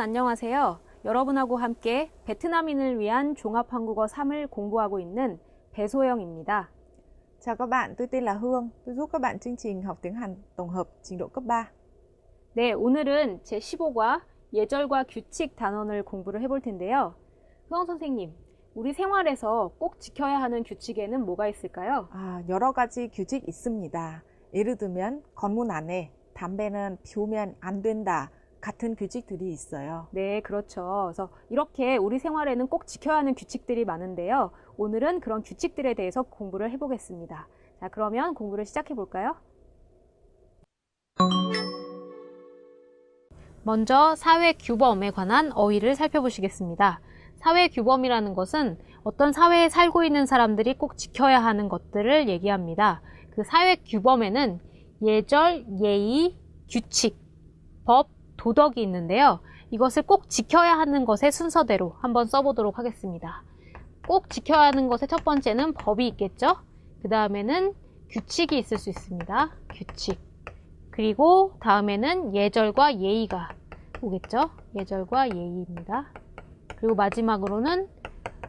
안녕하세요. 여러분하고 함께 베트남인을 위한 종합한국어 3을 공부하고 있는 배소영입니다. Chào các bạn, tôi tên là Hương. Tôi giúp các bạn chương trình học tiếng Hàn tổng hợp trình độ cấp 3. 네, 오늘은 제15과 예절과 규칙 단원을 공부를 해볼 텐데요. 흐엉 선생님, 우리 생활에서 꼭 지켜야 하는 규칙에는 뭐가 있을까요? 여러 가지 규칙 있습니다. 예를 들면 건물 안에 담배는 피우면 안 된다 같은 규칙들이 있어요. 네, 그렇죠. 그래서 이렇게 우리 생활에는 꼭 지켜야 하는 규칙들이 많은데요. 오늘은 그런 규칙들에 대해서 공부를 해보겠습니다. 자, 그러면 공부를 시작해 볼까요? 먼저 사회 규범에 관한 어휘를 살펴보시겠습니다. 사회 규범이라는 것은 어떤 사회에 살고 있는 사람들이 꼭 지켜야 하는 것들을 얘기합니다. 그 사회 규범에는 예절, 예의, 규칙, 법, 도덕이 있는데요. 이것을 꼭 지켜야 하는 것의 순서대로 한번 써보도록 하겠습니다. 꼭 지켜야 하는 것의 첫 번째는 법이 있겠죠. 그 다음에는 규칙이 있을 수 있습니다. 규칙. 그리고 다음에는 예절과 예의가 오겠죠. 예절과 예의입니다. 그리고 마지막으로는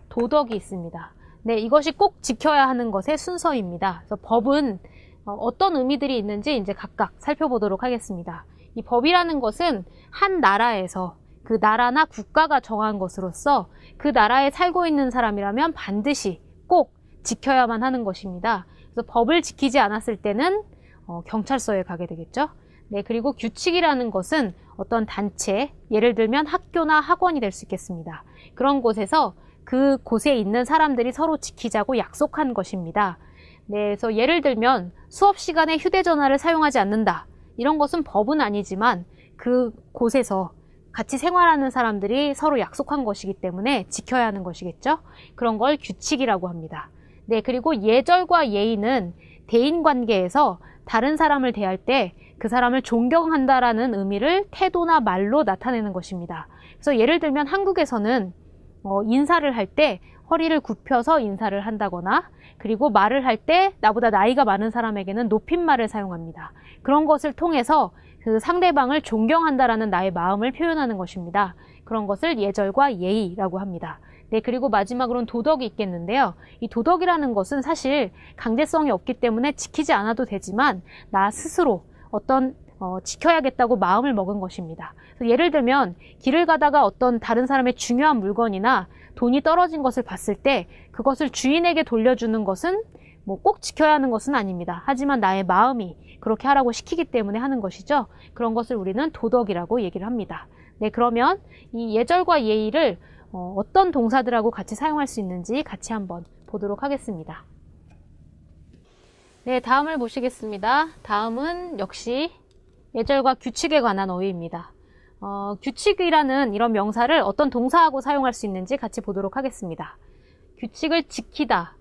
도덕이 있습니다. 네, 이것이 꼭 지켜야 하는 것의 순서입니다. 그래서 법은 어떤 의미들이 있는지 이제 각각 살펴보도록 하겠습니다. 이 법이라는 것은 한 나라에서 그 나라나 국가가 정한 것으로서 그 나라에 살고 있는 사람이라면 반드시 꼭 지켜야만 하는 것입니다. 그래서 법을 지키지 않았을 때는 경찰서에 가게 되겠죠. 네, 그리고 규칙이라는 것은 어떤 단체, 예를 들면 학교나 학원이 될 수 있겠습니다. 그런 곳에서 그 곳에 있는 사람들이 서로 지키자고 약속한 것입니다. 네, 그래서 예를 들면 수업 시간에 휴대전화를 사용하지 않는다. 이런 것은 법은 아니지만 그 곳에서 같이 생활하는 사람들이 서로 약속한 것이기 때문에 지켜야 하는 것이겠죠. 그런 걸 규칙이라고 합니다. 네, 그리고 예절과 예의는 대인관계에서 다른 사람을 대할 때 그 사람을 존경한다라는 의미를 태도나 말로 나타내는 것입니다. 그래서 예를 들면 한국에서는 인사를 할 때 허리를 굽혀서 인사를 한다거나 그리고 말을 할 때 나보다 나이가 많은 사람에게는 높임말을 사용합니다. 그런 것을 통해서 그 상대방을 존경한다라는 나의 마음을 표현하는 것입니다. 그런 것을 예절과 예의라고 합니다. 네, 그리고 마지막으로는 도덕이 있겠는데요. 이 도덕이라는 것은 사실 강제성이 없기 때문에 지키지 않아도 되지만 나 스스로 어떤 지켜야겠다고 마음을 먹은 것입니다. 예를 들면 길을 가다가 어떤 다른 사람의 중요한 물건이나 돈이 떨어진 것을 봤을 때 그것을 주인에게 돌려주는 것은 꼭 지켜야 하는 것은 아닙니다. 하지만 나의 마음이 그렇게 하라고 시키기 때문에 하는 것이죠. 그런 것을 우리는 도덕이라고 얘기를 합니다. 네, 그러면 이 예절과 예의를 어떤 동사들하고 같이 사용할 수 있는지 같이 한번 보도록 하겠습니다. 네, 다음을 보시겠습니다. 다음은 역시 예절과 규칙에 관한 어휘입니다. 규칙이라는 이런 명사를 어떤 동사하고 사용할 수 있는지 같이 보도록 하겠습니다. 규칙을 지키다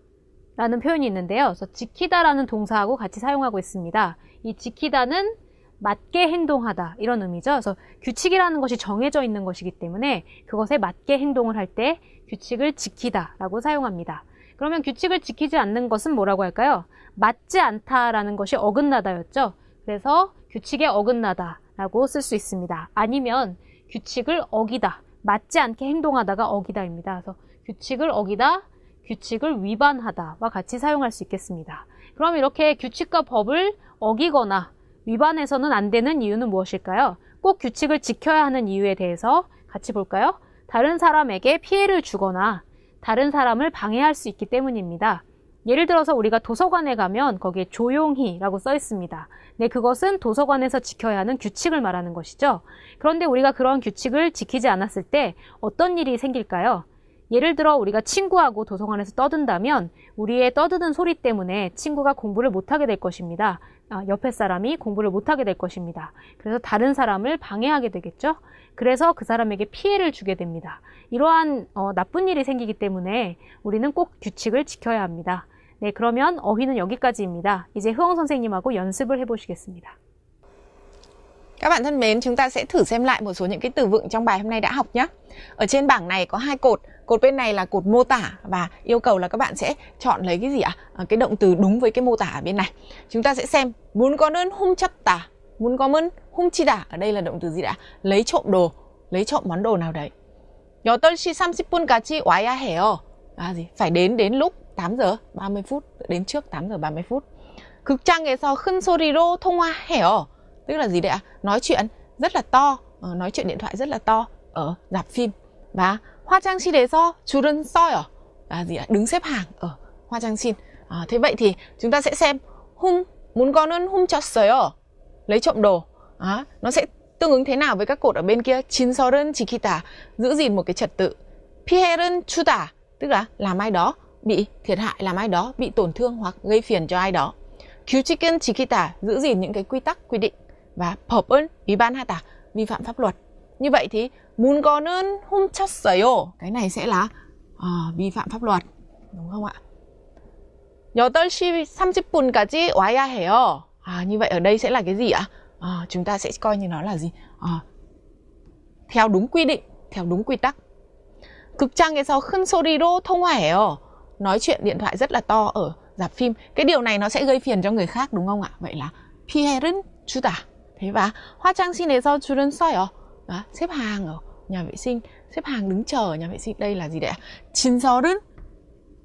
라는 표현이 있는데요. 그래서 지키다라는 동사하고 같이 사용하고 있습니다. 이 지키다는 맞게 행동하다 이런 의미죠. 그래서 규칙이라는 것이 정해져 있는 것이기 때문에 그것에 맞게 행동을 할 때 규칙을 지키다 라고 사용합니다. 그러면 규칙을 지키지 않는 것은 뭐라고 할까요? 맞지 않다라는 것이 어긋나다였죠. 그래서 규칙에 어긋나다 라고 쓸 수 있습니다. 아니면 규칙을 어기다, 맞지 않게 행동하다가 어기다입니다. 그래서 규칙을 어기다, 규칙을 위반하다와 같이 사용할 수 있겠습니다. 그럼 이렇게 규칙과 법을 어기거나 위반해서는 안 되는 이유는 무엇일까요? 꼭 규칙을 지켜야 하는 이유에 대해서 같이 볼까요? 다른 사람에게 피해를 주거나 다른 사람을 방해할 수 있기 때문입니다. 예를 들어서 우리가 도서관에 가면 거기에 조용히 라고 써 있습니다. 네, 그것은 도서관에서 지켜야 하는 규칙을 말하는 것이죠. 그런데 우리가 그런 규칙을 지키지 않았을 때 어떤 일이 생길까요? 예를 들어 우리가 친구하고 도서관에서 떠든다면 우리의 떠드는 소리 때문에 친구가 공부를 못하게 될 것입니다. 옆에 사람이 공부를 못하게 될 것입니다. 그래서 다른 사람을 방해하게 되겠죠. 그래서 그 사람에게 피해를 주게 됩니다. 이러한 나쁜 일이 생기기 때문에 우리는 꼭 규칙을 지켜야 합니다. 네, 그러면 어휘는 여기까지입니다. 이제 흐엉 선생님하고 연습을 해보시겠습니다. Các bạn thân mến, chúng ta sẽ thử xem lại một số những cái từ vựng trong bài hôm nay đã học nhé. Ở trên bảng này có hai cột. Cột bên này là cột mô tả và yêu cầu là các bạn sẽ chọn lấy cái gì ạ? Cái động từ đúng với cái mô tả ở bên này. Chúng ta sẽ xem muốn có đơn 훔쳤다, muốn có mơn 훔치다. Ở đây là động từ gì đã? Lấy trộm đồ, lấy trộm món đồ nào đấy. 8시 30분까지 와야 해요. Là gì? Phải đến lúc 8 giờ 30 phút, đến trước 8 giờ 30 phút. 극장에서 큰 소리로 통화해요. Tức là gì đấy ạ? Nói chuyện rất là to, nói chuyện điện thoại rất là to ở rạp phim. Và 화장실에서 줄은 서요. Là gì ạ? Đứng xếp hàng ở 화장실. Thế vậy thì chúng ta sẽ xem 물건은 훔쳤어요. Lấy trộm đồ. Nó sẽ tương ứng thế nào với các cột ở bên kia? 진설은 지키다, giữ gìn một cái trật tự. 피해는 주다, tức là làm ai đó bị thiệt hại, làm ai đó bị tổn thương hoặc gây phiền cho ai đó. 규칙은 지키다, giữ gìn những cái quy tắc, quy định. Và 법은 위반하다, vi phạm pháp luật. Như vậy thì 물건은 훔쳤어요, cái này sẽ là vi phạm pháp luật, đúng không ạ? 8시 30분까지 와야 해요. Như vậy ở đây sẽ là cái gì ạ? Chúng ta sẽ coi như nó là gì? Theo đúng quy định, theo đúng quy tắc. 극장에서 큰 소리로 통화해요. Nói chuyện điện thoại rất là to ở rạp phim. Cái điều này nó sẽ gây phiền cho người khác, đúng không ạ? Vậy là 피해는 주다. Thế và 화장실에서 줄은 서요. Đó, xếp hàng ở nhà vệ sinh, xếp hàng đứng chờ ở nhà vệ sinh. Đây là gì đấy ạ? 진설은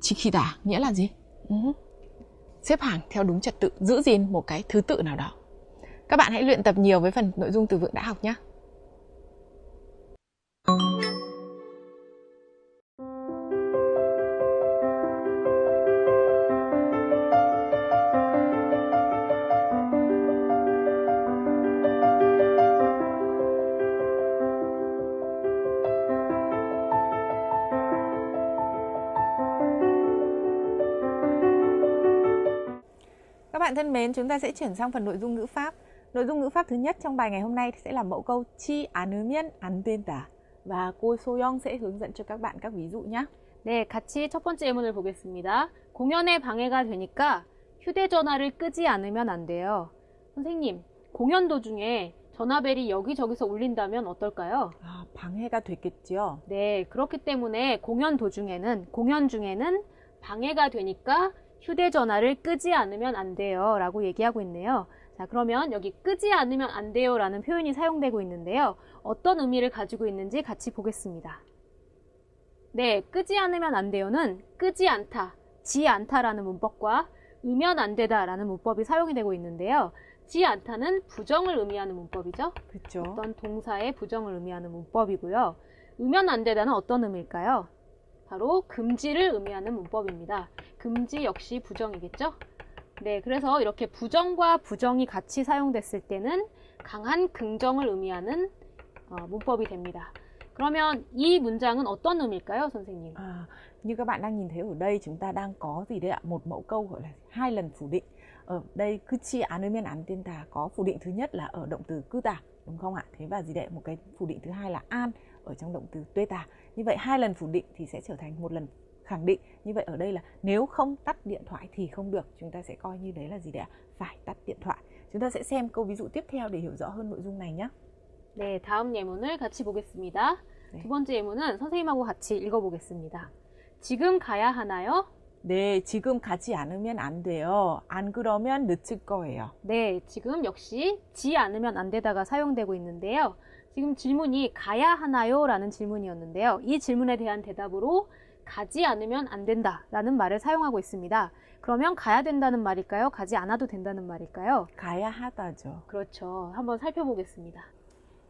지키다, nghĩa là gì? Xếp hàng theo đúng trật tự, giữ gìn một cái thứ tự nào đó. Các bạn hãy luyện tập nhiều với phần nội dung từ vựng đã học nhé. Các bạn thân mến, chúng ta sẽ chuyển sang phần nội dung ngữ pháp. Nội dung ngữ pháp thứ nhất trong bài ngày hôm nay sẽ là mẫu câu 치 않으면 안 된다. Và cô Soyoung sẽ hướng dẫn cho các bạn các ví dụ nhé. 네, 같이 첫 번째 예문을 보겠습니다. 공연에 방해가 되니까 휴대전화를 끄지 않으면 안 돼요. 선생님, 공연 도중에 전화벨이 여기저기서 울린다면 어떨까요? 방해가 됐겠죠. 네, 그렇기 때문에 공연 중에는 방해가 되니까 휴대전화를 끄지 않으면 안 돼요 라고 얘기하고 있네요. 자, 그러면 여기 끄지 않으면 안 돼요 라는 표현이 사용되고 있는데요. 어떤 의미를 가지고 있는지 같이 보겠습니다. 네, 끄지 않으면 안 돼요는 끄지 않다, 지 않다라는 문법과 으면 안 되다 라는 문법이 사용이 되고 있는데요. 지 않다는 부정을 의미하는 문법이죠. 그렇죠. 어떤 동사의 부정을 의미하는 문법이고요. 으면 안 되다는 어떤 의미일까요? 바로 금지를 의미하는 문법입니다. 금지 역시 부정이겠죠? 네, 그래서 이렇게 부정과 부정이 같이 사용됐을 때는 강한 긍정을 의미하는 문법이 됩니다. 그러면 이 문장은 어떤 의미일까요, 선생님? Như các bạn đang nhìn thấy ở đây, chúng ta đang có gì đây ạ? Một mẫu câu gọi là 2 lần phủ định. Ở đây 끄지 않으면 안 된다 có phủ định thứ nhất là ở động từ 끄다, đúng không ạ? Thế và gì đấy? Một cái phủ định thứ hai là an ở trong động từ 되다. Như vậy 2 lần phủ định thì sẽ trở thành 1 lần khẳng định. Như vậy ở đây là nếu không tắt điện thoại thì không được. Chúng ta sẽ coi như đấy là gì đấy ạ? Phải tắt điện thoại. Chúng ta sẽ xem câu ví dụ tiếp theo để hiểu rõ hơn nội dung này nhé. 네, 다음 예문을 같이 보겠습니다. 네. 두 번째 예문은 선생님하고 같이 읽어보겠습니다. 지금 가야 하나요? 네, 지금 가지 않으면 안 돼요. 안 그러면 늦을 거예요. 네, 지금 역시 지 않으면 안 되다가 사용되고 있는데요. 지금 질문이 가야 하나요? 라는 질문이었는데요. 이 질문에 대한 대답으로 가지 않으면 안 된다 라는 말을 사용하고 있습니다. 그러면 가야 된다는 말일까요? 가지 않아도 된다는 말일까요? 가야 하다죠. 그렇죠. 한번 살펴보겠습니다.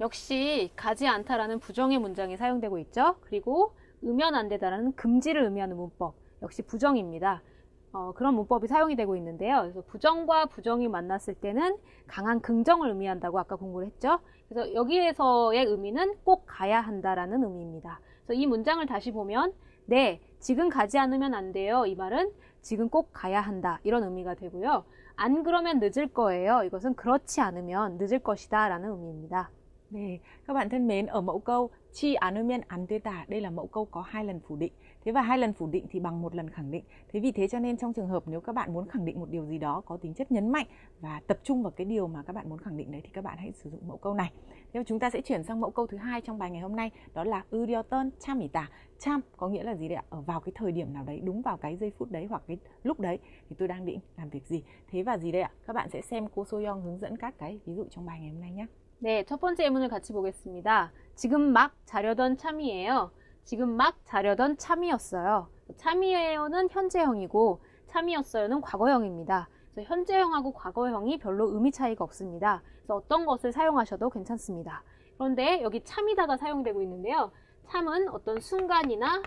역시 가지 않다라는 부정의 문장이 사용되고 있죠. 그리고 으면 안 되다라는 금지를 의미하는 문법 역시 부정입니다. 그런 문법이 사용이 되고 있는데요. 그래서 부정과 부정이 만났을 때는 강한 긍정을 의미한다고 아까 공부를 했죠. 그래서 여기에서의 의미는 꼭 가야 한다라는 의미입니다. 그래서 이 문장을 다시 보면 네, 지금 가지 않으면 안 돼요. 이 말은 지금 꼭 가야 한다 이런 의미가 되고요. 안 그러면 늦을 거예요. 이것은 그렇지 않으면 늦을 것이다 라는 의미입니다. 네, các bạn thân mến, ở mẫu câu 치 않으면 안 되다, đây là mẫu câu có 2 lần phủ định. Thế và 2 lần phủ định thì bằng 1 lần khẳng định. Thế vì thế cho nên trong trường hợp nếu các bạn muốn khẳng định một điều gì đó có tính chất nhấn mạnh và tập trung vào cái điều mà các bạn muốn khẳng định đấy thì các bạn hãy sử dụng mẫu câu này. Thế chúng ta sẽ chuyển sang mẫu câu thứ hai trong bài ngày hôm nay, đó là 으려던 참이다. 참 có nghĩa là gì đấy ạ? Ở vào cái thời điểm nào đấy, đúng vào cái giây phút đấy hoặc cái lúc đấy thì tôi đang định làm việc gì. Thế và gì đây ạ? Các bạn sẽ xem cô Soyoung hướng dẫn các cái ví dụ trong bài ngày hôm nay nhé. 네, 첫 번째 예문을 같이 보겠습니다. 지금 막 자려던 참이에요. 지금 막 자려던 참이었어요. 참이에요는 현재형이고 참이었어요는 과거형입니다. 그래서 현재형하고 과거형이 별로 의미 차이가 없습니다. 그래서 어떤 것을 사용하셔도 괜찮습니다. 그런데 여기 참이다가 사용되고 있는데요. 참은 어떤 순간이나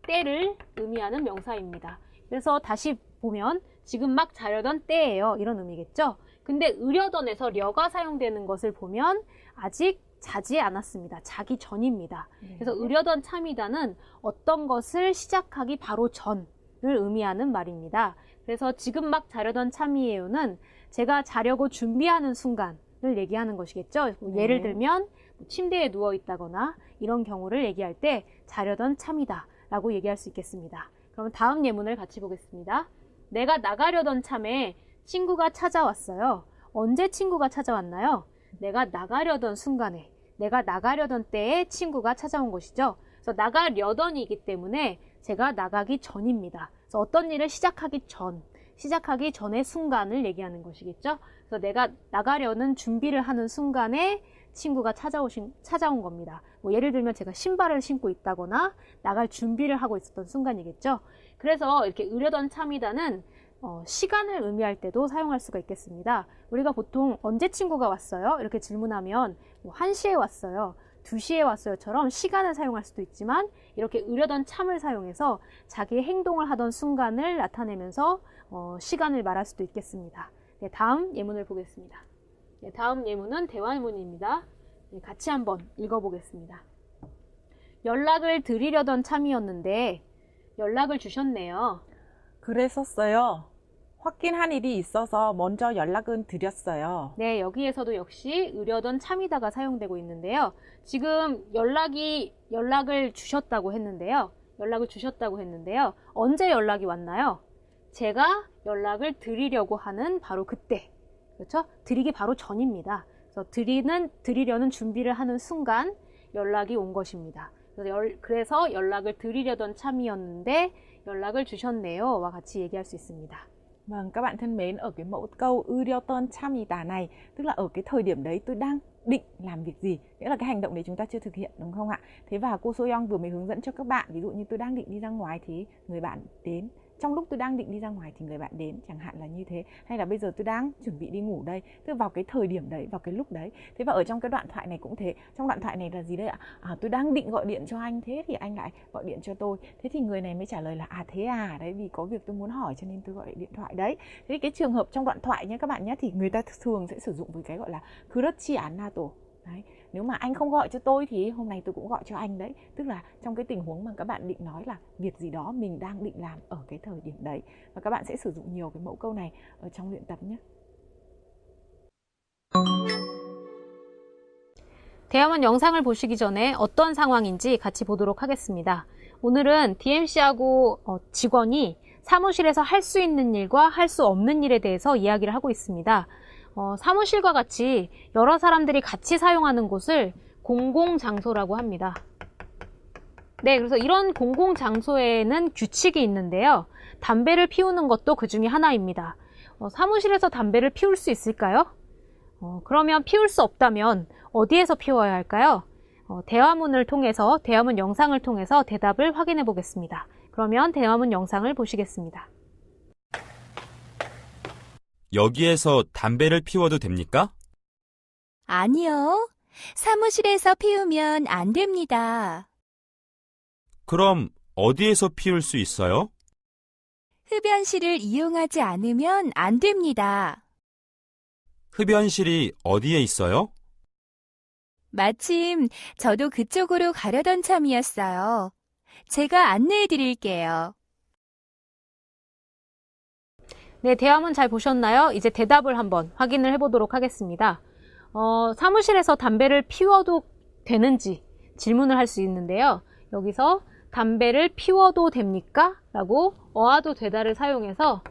때를 의미하는 명사입니다. 그래서 다시 보면 지금 막 자려던 때예요. 이런 의미겠죠? 근데 으려던에서 려가 사용되는 것을 보면 아직 자지 않았습니다. 자기 전입니다. 그래서 으려던 참이다는 어떤 것을 시작하기 바로 전을 의미하는 말입니다. 그래서 지금 막 자려던 참이에요는 제가 자려고 준비하는 순간을 얘기하는 것이겠죠. 예를 들면 침대에 누워 있다거나 이런 경우를 얘기할 때 자려던 참이다 라고 얘기할 수 있겠습니다. 그럼 다음 예문을 같이 보겠습니다. 내가 나가려던 참에 친구가 찾아왔어요. 언제 친구가 찾아왔나요? 내가 나가려던 순간에, 내가 나가려던 때에 친구가 찾아온 것이죠. 그래서 나가려던이기 때문에 제가 나가기 전입니다. 그래서 어떤 일을 시작하기 전의 순간을 얘기하는 것이겠죠. 그래서 내가 나가려는 준비를 하는 순간에 친구가 찾아온 겁니다. 예를 들면 제가 신발을 신고 있다거나 나갈 준비를 하고 있었던 순간이겠죠. 그래서 이렇게 으려던 참이다는 시간을 의미할 때도 사용할 수가 있겠습니다. 우리가 보통 언제 친구가 왔어요? 이렇게 질문하면 1시에 왔어요, 2시에 왔어요처럼 시간을 사용할 수도 있지만 이렇게 으려던 참을 사용해서 자기의 행동을 하던 순간을 나타내면서 시간을 말할 수도 있겠습니다. 네, 다음 예문을 보겠습니다. 네, 다음 예문은 대화문입니다. 네, 같이 한번 읽어보겠습니다. 연락을 드리려던 참이었는데 연락을 주셨네요. 그랬었어요. 확인한 일이 있어서 먼저 연락은 드렸어요. 네, 여기에서도 역시 으려던 참이다가 사용되고 있는데요. 지금 연락을 주셨다고 했는데요. 언제 연락이 왔나요? 제가 연락을 드리려고 하는 바로 그때. 그렇죠? 드리기 바로 전입니다. 그래서 드리려는 준비를 하는 순간 연락이 온 것입니다. 그래서 연락을 드리려던 참이었는데 연락을 주셨네요 와 같이 얘기할 수 있습니다. Vâng, các bạn thân mến, ở cái mẫu câu 으려던 참이다 này, tức là ở cái thời điểm đấy tôi đang định làm việc gì, nghĩa là cái hành động đấy chúng ta chưa thực hiện, đúng không ạ? Thế và cô Soyeon vừa mới hướng dẫn cho các bạn, ví dụ như tôi đang định đi ra ngoài thì người bạn đến. Trong lúc tôi đang định đi ra ngoài thì người bạn đến, chẳng hạn là như thế. Hay là bây giờ tôi đang chuẩn bị đi ngủ đây, tức vào cái thời điểm đấy, vào cái lúc đấy. Thế và ở trong cái đoạn thoại này cũng thế. Trong đoạn thoại này là gì đấy ạ? Tôi đang định gọi điện cho anh, thế thì anh lại gọi điện cho tôi. Thế thì người này mới trả lời là thế à, đấy vì có việc tôi muốn hỏi cho nên tôi gọi điện thoại đấy. Thế thì cái trường hợp trong đoạn thoại nhé các bạn nhé, thì người ta thường sẽ sử dụng với cái gọi là 그렇지 않아도. Đấy, nếu mà anh không gọi cho tôi thì hôm nay tôi cũng gọi cho anh đấy. Tức là trong cái tình huống mà các bạn định nói là việc gì đó mình đang định làm ở cái thời điểm đấy. Và các bạn sẽ sử dụng nhiều cái mẫu câu này ở trong luyện tập nhé. 대화문 영상을 보시기 전에 어떤 상황인지 같이 보도록 하겠습니다. 오늘은 DMC하고 직원이 사무실에서 할 수 있는 일과 할 수 없는 일에 대해서 이야기를 하고 있습니다. 사무실과 같이 여러 사람들이 같이 사용하는 곳을 공공장소라고 합니다. 네, 그래서 이런 공공장소에는 규칙이 있는데요. 담배를 피우는 것도 그 중에 하나입니다. 사무실에서 담배를 피울 수 있을까요? 그러면 피울 수 없다면 어디에서 피워야 할까요? 대화문 영상을 통해서 대답을 확인해 보겠습니다. 그러면 대화문 영상을 보시겠습니다. 여기에서 담배를 피워도 됩니까? 아니요. 사무실에서 피우면 안 됩니다. 그럼 어디에서 피울 수 있어요? 흡연실을 이용하지 않으면 안 됩니다. 흡연실이 어디에 있어요? 마침 저도 그쪽으로 가려던 참이었어요. 제가 안내해 드릴게요. 네, 대화문 잘 보셨나요? 이제 대답을 한번 확인을 해보도록 하겠습니다. 사무실에서 담배를 피워도 되는지 질문을 할 수 있는데요. 여기서 담배를 피워도 됩니까? 라고 어와도 되다를 사용해서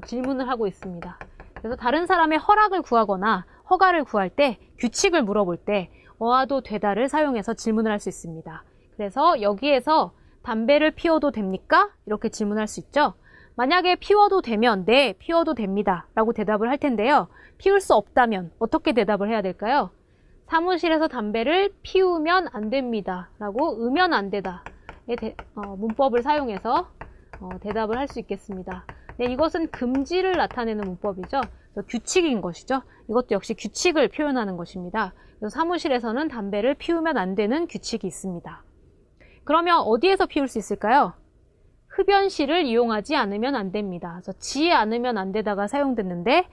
질문을 하고 있습니다. 그래서 다른 사람의 허락을 구하거나 허가를 구할 때, 규칙을 물어볼 때 어와도 되다를 사용해서 질문을 할 수 있습니다. 그래서 여기에서 담배를 피워도 됩니까? 이렇게 질문할 수 있죠. 만약에 피워도 되면 네, 피워도 됩니다 라고 대답을 할 텐데요. 피울 수 없다면 어떻게 대답을 해야 될까요? 사무실에서 담배를 피우면 안 됩니다 라고 으면 안 되다 문법을 사용해서 대답을 할 수 있겠습니다. 네, 이것은 금지를 나타내는 문법이죠. 규칙인 것이죠. 이것도 역시 규칙을 표현하는 것입니다. 그래서 사무실에서는 담배를 피우면 안 되는 규칙이 있습니다. 그러면 어디에서 피울 수 있을까요? 흡연실을 이용하지 않으면 안 됩니다. 그래서 지 않으면 안 되다가 사용됐는데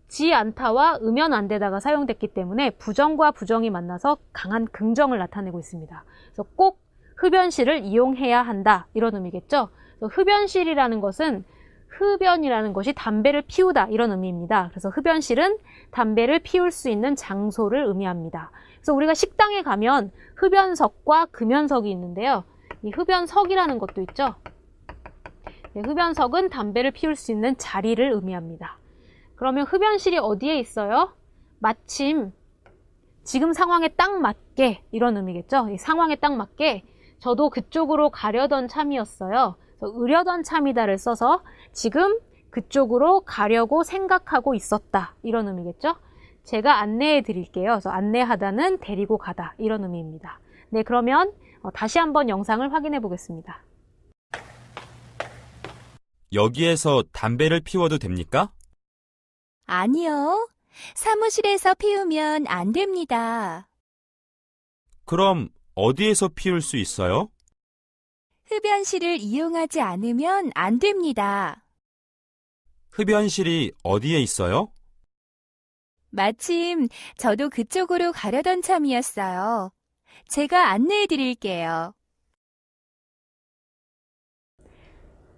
지 않다와 으면 안 되다가 사용됐기 때문에 부정과 부정이 만나서 강한 긍정을 나타내고 있습니다. 그래서 꼭 흡연실을 이용해야 한다 이런 의미겠죠. 그래서 흡연실이라는 것은 흡연이라는 것이 담배를 피우다 이런 의미입니다. 그래서 흡연실은 담배를 피울 수 있는 장소를 의미합니다. 그래서 우리가 식당에 가면 흡연석과 금연석이 있는데요. 이 흡연석이라는 것도 있죠. 네, 흡연석은 담배를 피울 수 있는 자리를 의미합니다. 그러면 흡연실이 어디에 있어요? 마침 지금 상황에 딱 맞게 이런 의미겠죠. 이 상황에 딱 맞게 저도 그쪽으로 가려던 참이었어요. 그래서 으려던 참이다를 써서 지금 그쪽으로 가려고 생각하고 있었다 이런 의미겠죠. 제가 안내해 드릴게요. 그래서 안내하다는 데리고 가다 이런 의미입니다. 네, 그러면 다시 한번 영상을 확인해 보겠습니다. 여기에서 담배를 피워도 됩니까? 아니요. 사무실에서 피우면 안 됩니다. 그럼 어디에서 피울 수 있어요? 흡연실을 이용하지 않으면 안 됩니다. 흡연실이 어디에 있어요? 마침 저도 그쪽으로 가려던 참이었어요. 제가 안내해 드릴게요.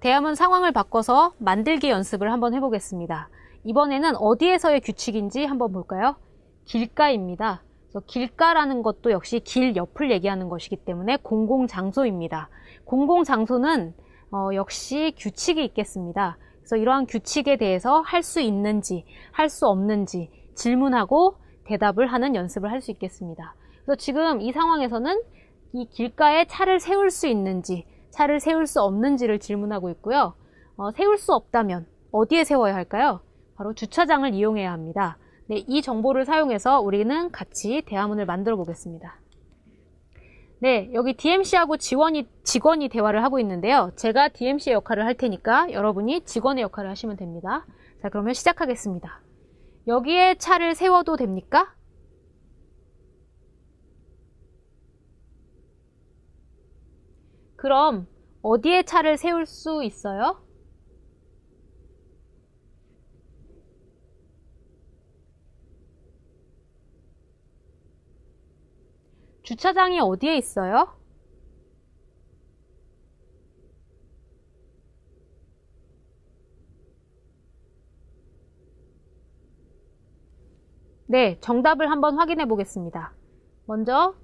대화문 상황을 바꿔서 만들기 연습을 한번 해보겠습니다. 이번에는 어디에서의 규칙인지 한번 볼까요? 길가입니다. 그래서 길가라는 것도 역시 길 옆을 얘기하는 것이기 때문에 공공장소입니다. 공공장소는 역시 규칙이 있겠습니다. 그래서 이러한 규칙에 대해서 할 수 있는지 할 수 없는지 질문하고 대답을 하는 연습을 할 수 있겠습니다. 그래서 지금 이 상황에서는 이 길가에 차를 세울 수 있는지 차를 세울 수 없는지를 질문하고 있고요. 세울 수 없다면 어디에 세워야 할까요? 바로 주차장을 이용해야 합니다. 네, 이 정보를 사용해서 우리는 같이 대화문을 만들어 보겠습니다. 네, 여기 DMC하고 직원이 대화를 하고 있는데요. 제가 DMC의 역할을 할 테니까 여러분이 직원의 역할을 하시면 됩니다. 자, 그러면 시작하겠습니다. 여기에 차를 세워도 됩니까? 그럼 어디에 차를 세울 수 있어요? 주차장이 어디에 있어요? 네, 정답을 한번 확인해 보겠습니다. 먼저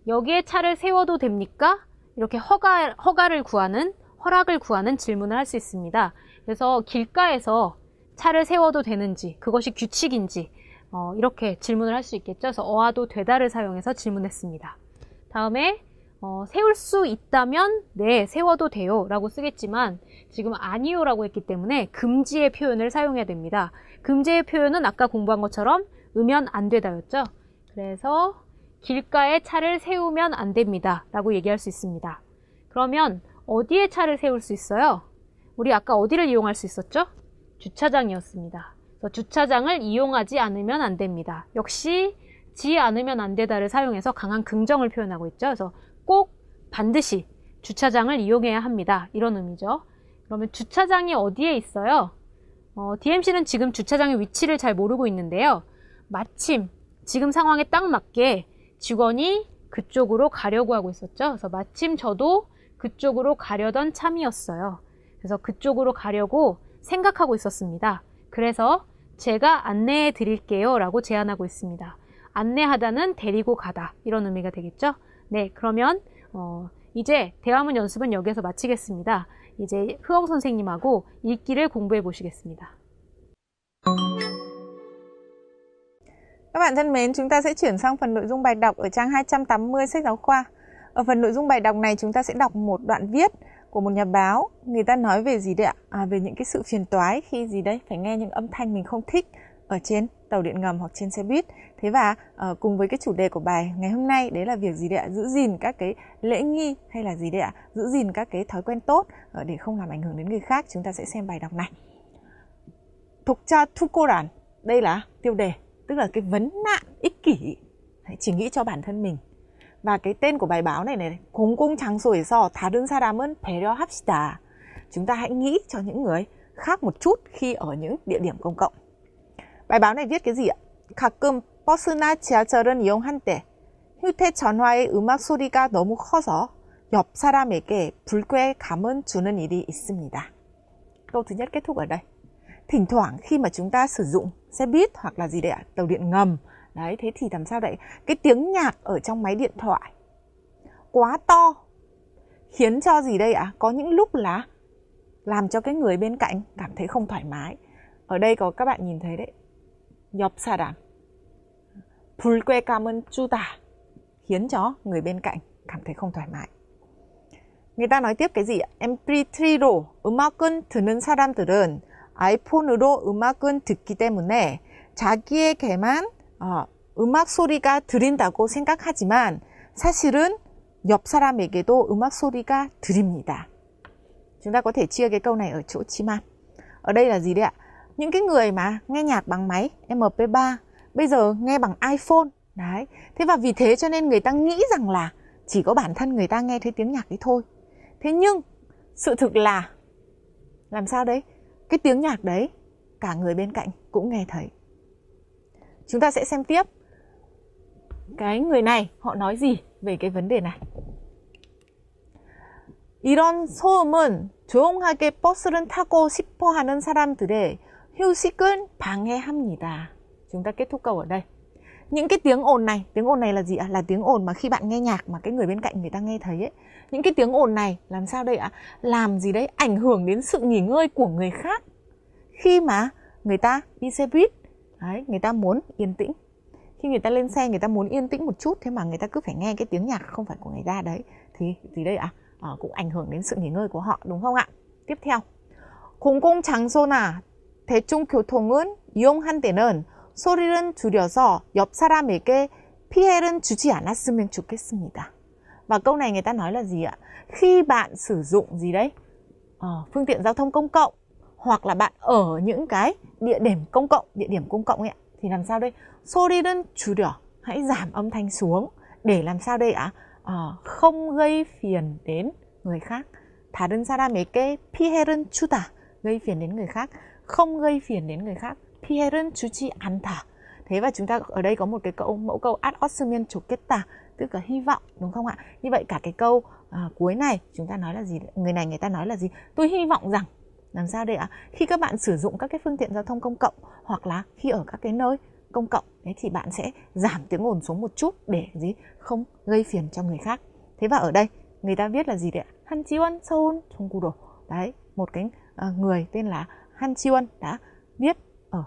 여기에 차를 세워도 됩니까? 이렇게 허락을 구하는 질문을 할 수 있습니다. 그래서 길가에서 차를 세워도 되는지, 그것이 규칙인지 이렇게 질문을 할 수 있겠죠. 그래서 어와도 되다를 사용해서 질문했습니다. 다음에 세울 수 있다면 네, 세워도 돼요 라고 쓰겠지만 지금 아니요 라고 했기 때문에 금지의 표현을 사용해야 됩니다. 금지의 표현은 아까 공부한 것처럼 으면 안 되다였죠. 그래서 길가에 차를 세우면 안 됩니다 라고 얘기할 수 있습니다. 그러면 어디에 차를 세울 수 있어요? 우리 아까 어디를 이용할 수 있었죠? 주차장이었습니다. 그래서 주차장을 이용하지 않으면 안 됩니다. 역시 지 않으면 안 되다를 사용해서 강한 긍정을 표현하고 있죠. 그래서 꼭 반드시 주차장을 이용해야 합니다. 이런 의미죠. 그러면 주차장이 어디에 있어요? DMC는 지금 주차장의 위치를 잘 모르고 있는데요. 마침 지금 상황에 딱 맞게 직원이 그쪽으로 가려고 하고 있었죠. 그래서 마침 저도 그쪽으로 가려던 참이었어요. 그래서 그쪽으로 가려고 생각하고 있었습니다. 그래서 제가 안내해 드릴게요 라고 제안하고 있습니다. 안내하다는 데리고 가다 이런 의미가 되겠죠. 네, 그러면 이제 대화문 연습은 여기서 마치겠습니다. 이제 흐엉 선생님하고 읽기를 공부해 보시겠습니다. Các bạn thân mến, chúng ta sẽ chuyển sang phần nội dung bài đọc ở trang 280 sách giáo khoa. Ở phần nội dung bài đọc này chúng ta sẽ đọc một đoạn viết của một nhà báo, người ta nói về gì đấy ạ? Về những cái sự phiền toái khi gì đấy phải nghe những âm thanh mình không thích ở trên tàu điện ngầm hoặc trên xe buýt. Thế và cùng với cái chủ đề của bài ngày hôm nay, đấy là việc gì đấy ạ? Giữ gìn các cái lễ nghi hay là gì đấy ạ? Giữ gìn các cái thói quen tốt để không làm ảnh hưởng đến người khác. Chúng ta sẽ xem bài đọc này. 독자 투고란, đây là tiêu đề, tức là cái vấn nạn ích kỷ, chỉ nghĩ cho bản thân mình. Và cái tên của bài báo này 공공장소에서 다른 사람은 배려합시다. Chúng ta hãy nghĩ cho những người khác một chút khi ở những địa điểm công cộng. bài báo này viết cái gì ạ? 가끔 버스나 지하철은 이용할 때 휴대전화의 음악 소리가 너무 커서 옆 사람에게 불쾌감을 주는 일이 있습니다. Câu thứ nhất kết thúc ở đây. Thỉnh thoảng khi mà chúng ta sử dụng xe buýt hoặc là gì đấy ạ? Tàu điện ngầm. Đấy, thế thì làm sao đấy? Cái tiếng nhạc ở trong máy điện thoại quá to khiến cho gì đây ạ? Có những lúc là làm cho cái người bên cạnh cảm thấy không thoải mái. Ở đây có các bạn nhìn thấy đấy. 옆 사람 불쾌감은 주다, khiến cho người bên cạnh cảm thấy không thoải mái. người ta nói tiếp cái gì ạ? MP3로 음악은 듣는 사람들은 아이폰으로 음악은 듣기 때문에 자기에게만 음악 소리가 들린다고 생각하지만 사실은 옆 사람에게도 음악 소리가 들립니다. Chúng ta có thể chia cái câu này ở chỗ chim ăn. Ở đây là gì đấy ạ? Những cái người mà nghe nhạc bằng máy MP3 bây giờ nghe bằng iPhone. Đấy. Thế và vì thế cho nên người ta nghĩ rằng là chỉ có bản thân người ta nghe thấy tiếng nhạc đấy thôi. Thế nhưng sự thực là làm sao đấy? Cái tiếng nhạc đấy cả người bên cạnh cũng nghe thấy. Chúng ta sẽ xem tiếp cái người này họ nói gì về cái vấn đề này. 이런 소음은 조용하게 버스를 타고 싶어 하는 사람들의 휴식을 방해합니다. Chúng ta kết thúc câu ở đây. Những cái tiếng ồn này là gì ạ? Là tiếng ồn mà khi bạn nghe nhạc mà cái người bên cạnh người ta nghe thấy ấy. Những cái tiếng ồn này làm sao đây ạ? Làm gì đấy? Ảnh hưởng đến sự nghỉ ngơi của người khác. Khi mà người ta đi xe buýt, đấy, người ta muốn yên tĩnh. Khi người ta lên xe người ta muốn yên tĩnh một chút, thế mà người ta cứ phải nghe cái tiếng nhạc không phải của người ta đấy. Thì gì đây ạ? Cũng ảnh hưởng đến sự nghỉ ngơi của họ, đúng không ạ? Tiếp theo. 공공장소나 대중교통은 이용한 때는 소리를 줄여서 옆 사람에게 피해를 주지 않았으면 좋겠습니다. Và câu này người ta nói là gì ạ? Khi bạn sử dụng gì đấy? Phương tiện giao thông công cộng hoặc là bạn ở những cái địa điểm công cộng ấy ạ, thì làm sao đây? 소리를 줄여, hãy giảm âm thanh xuống để làm sao đây ạ? Không gây phiền đến người khác. 다른 사람에게 피해를 주다, gây phiền đến người khác, không gây phiền đến người khác. 피해를 주지 않다. Thế và chúng ta ở đây có một cái mẫu câu 았으면 좋겠다, tức là hy vọng, đúng không ạ? Như vậy cả cái câu cuối này chúng ta nói là gì? Người ta nói là gì? Tôi hy vọng rằng làm sao đây ạ? Khi các bạn sử dụng các cái phương tiện giao thông công cộng hoặc là khi ở các cái nơi công cộng đấy thì bạn sẽ giảm tiếng ồn xuống một chút để gì? Không gây phiền cho người khác. Thế và ở đây người ta viết là gì đấy ạ? 한지원 서울 종구로. Đấy, một cái người tên là 한지원 đã viết ở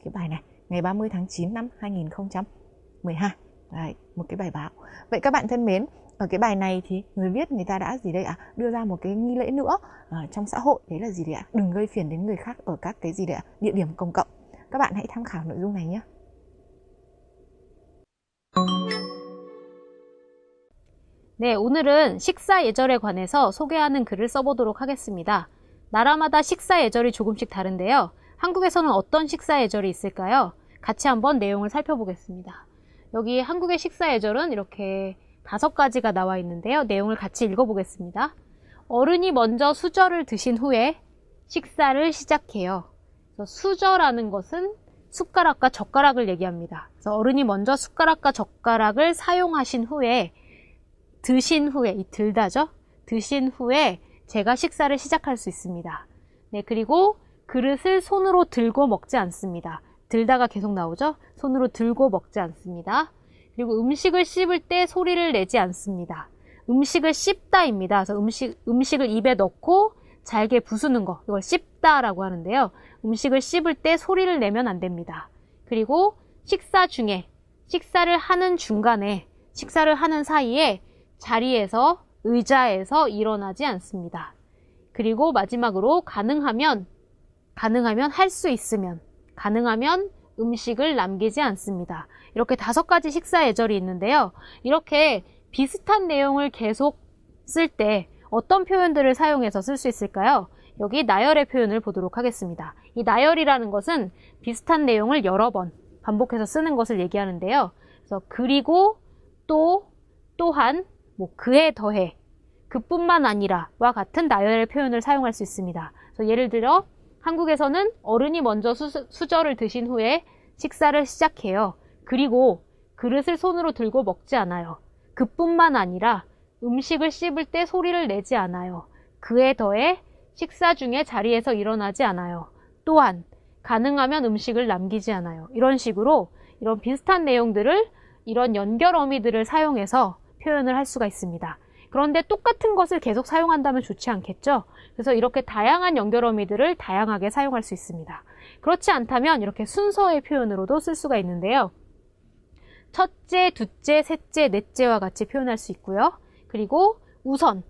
cái bài này ngày 30 tháng 9 năm 2012. Đấy, một cái bài báo. Vậy các bạn thân mến, ở cái bài này thì người viết người ta đã gì đây ạ? Đưa ra một cái nghi lễ nữa trong xã hội, đấy là gì đấy ạ? Đừng gây phiền đến người khác ở các cái gì đấy ạ? Địa điểm công cộng. Các bạn hãy tham khảo nội dung này nhé. 네, 오늘은 식사 예절에 관해서 소개하는 글을 써보도록 하겠습니다. 나라마다 식사 예절이 조금씩 다른데요. 한국에서는 어떤 식사 예절이 있을까요? 같이 한번 내용을 살펴보겠습니다. 여기 한국의 식사 예절은 이렇게 5가지가 나와 있는데요. 내용을 같이 읽어보겠습니다. 어른이 먼저 수저를 드신 후에 식사를 시작해요. 그래서 수저라는 것은 숟가락과 젓가락을 얘기합니다. 그래서 어른이 먼저 숟가락과 젓가락을 사용하신 후에 드신 후에, 이 들다죠? 드신 후에 제가 식사를 시작할 수 있습니다. 네, 그리고 그릇을 손으로 들고 먹지 않습니다. 들다가 계속 나오죠? 손으로 들고 먹지 않습니다. 그리고 음식을 씹을 때 소리를 내지 않습니다. 음식을 씹다입니다. 그래서 음식을 입에 넣고 잘게 부수는 거, 이걸 씹다라고 하는데요. 음식을 씹을 때 소리를 내면 안 됩니다. 그리고 식사 중에, 식사를 하는 중간에, 식사를 하는 사이에 자리에서, 의자에서 일어나지 않습니다. 그리고 마지막으로 가능하면 할 수 있으면, 가능하면 음식을 남기지 않습니다. 이렇게 5가지 식사 예절이 있는데요. 이렇게 비슷한 내용을 계속 쓸 때 어떤 표현들을 사용해서 쓸 수 있을까요? 여기 나열의 표현을 보도록 하겠습니다. 이 나열이라는 것은 비슷한 내용을 여러 번 반복해서 쓰는 것을 얘기하는데요. 그래서 그리고 또, 또한, 그에 더해, 그뿐만 아니라와 같은 나열의 표현을 사용할 수 있습니다. 그래서 예를 들어 한국에서는 어른이 먼저 수저를 드신 후에 식사를 시작해요. 그리고 그릇을 손으로 들고 먹지 않아요. 그뿐만 아니라 음식을 씹을 때 소리를 내지 않아요. 그에 더해 식사 중에 자리에서 일어나지 않아요. 또한 가능하면 음식을 남기지 않아요. 이런 식으로 이런 비슷한 내용들을, 이런 연결 어미들을 사용해서 표현을 할 수가 있습니다. 그런데 똑같은 것을 계속 사용한다면 좋지 않겠죠? 그래서 이렇게 다양한 연결 어미들을 다양하게 사용할 수 있습니다. 그렇지 않다면 이렇게 순서의 표현으로도 쓸 수가 있는데요. 첫째, 둘째, 셋째, 넷째와 같이 표현할 수 있고요. 그리고 우선,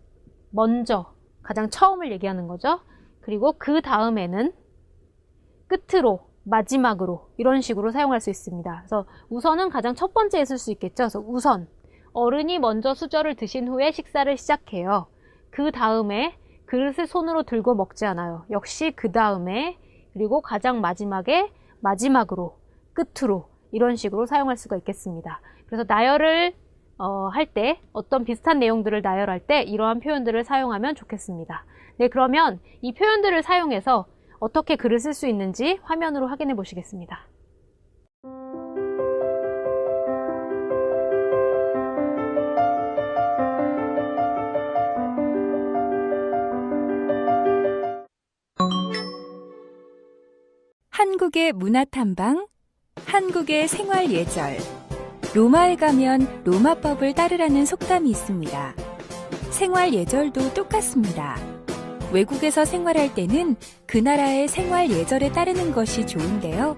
먼저, 가장 처음을 얘기하는 거죠. 그리고 그 다음에는 끝으로, 마지막으로 이런 식으로 사용할 수 있습니다. 그래서 우선은 가장 첫 번째에 쓸 수 있겠죠. 그래서 우선, 어른이 먼저 수저를 드신 후에 식사를 시작해요. 그 다음에 그릇을 손으로 들고 먹지 않아요. 역시 그 다음에, 그리고 가장 마지막에, 마지막으로, 끝으로 이런 식으로 사용할 수가 있겠습니다. 그래서 나열을 할 때, 어떤 비슷한 내용들을 나열할 때 이러한 표현들을 사용하면 좋겠습니다. 네, 그러면 이 표현들을 사용해서 어떻게 글을 쓸 수 있는지 화면으로 확인해 보시겠습니다. 한국의 문화탐방, 한국의 생활 예절. 로마에 가면 로마법을 따르라는 속담이 있습니다. 생활 예절도 똑같습니다. 외국에서 생활할 때는 그 나라의 생활 예절에 따르는 것이 좋은데요.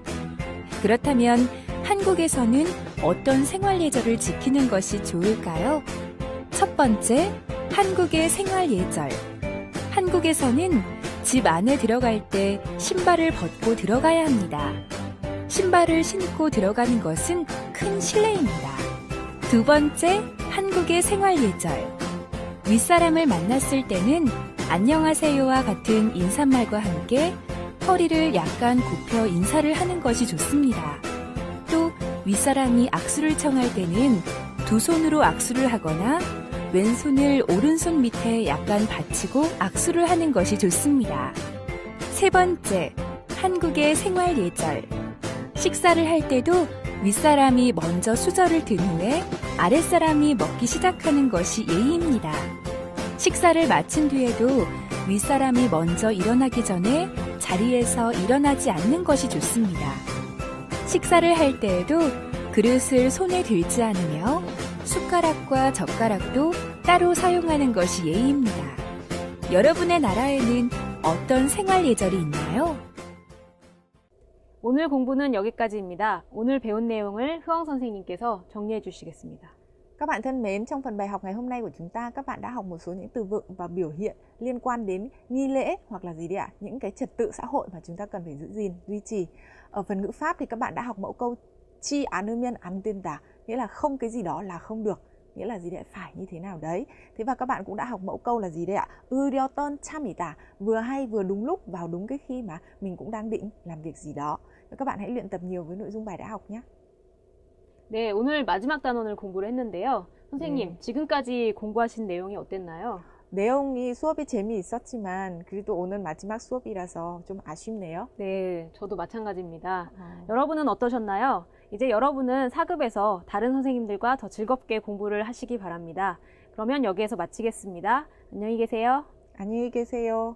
그렇다면 한국에서는 어떤 생활 예절을 지키는 것이 좋을까요? 첫 번째, 한국의 생활 예절. 한국에서는 집 안에 들어갈 때 신발을 벗고 들어가야 합니다. 신발을 신고 들어가는 것은 큰 실례입니다. 두 번째, 한국의 생활 예절. 윗사람을 만났을 때는 안녕하세요와 같은 인사말과 함께 허리를 약간 굽혀 인사를 하는 것이 좋습니다. 또 윗사람이 악수를 청할 때는 두 손으로 악수를 하거나 왼손을 오른손 밑에 약간 받치고 악수를 하는 것이 좋습니다. 세 번째, 한국의 생활 예절. 식사를 할 때도 윗사람이 먼저 수저를 든 후에 아랫사람이 먹기 시작하는 것이 예의입니다. 식사를 마친 뒤에도 윗사람이 먼저 일어나기 전에 자리에서 일어나지 않는 것이 좋습니다. 식사를 할 때에도 그릇을 손에 들지 않으며 숟가락과 젓가락도 따로 사용하는 것이 예의입니다. 여러분의 나라에는 어떤 생활 예절이 있나요? 오늘 공부는 여기까지입니다. 오늘 배운 내용을 흐엉 선생님께서 정리해 주시겠습니다. Các bạn thân mến, trong phần bài học ngày hôm nay của chúng ta, các bạn đã học một số những từ vựng và biểu hiện liên quan đến nghi lễ hoặc là gì đấy ạ? Những cái trật tự xã hội mà chúng ta cần phải giữ gìn, duy trì. Ở phần ngữ pháp thì các bạn đã học mẫu câu chi 않으면 안 된다, nghĩa là không cái gì đó là không được, nghĩa là gì đấy, phải như thế nào đấy. Thế và các bạn cũng đã học mẫu câu là gì đấy ạ? 의료던 참이다, vừa hay vừa đúng lúc, vào đúng cái khi mà mình cũng đang định làm việc gì đó. Các bạn hãy luyện tập nhiều với nội dung bài đã học nhé. 네, 오늘 마지막 단원을 공부를 했는데요. 선생님, 지금까지 공부하신 내용이 어땠나요? 내용이 수업이 재미있었지만 그래도 오늘 마지막 수업이라서 좀 아쉽네요. 네, 저도 마찬가지입니다. 여러분은 어떠셨나요? 이제 여러분은 4급에서 다른 선생님들과 더 즐겁게 공부를 하시기 바랍니다. 그러면 여기에서 마치겠습니다. 안녕히 계세요. 안녕히 계세요.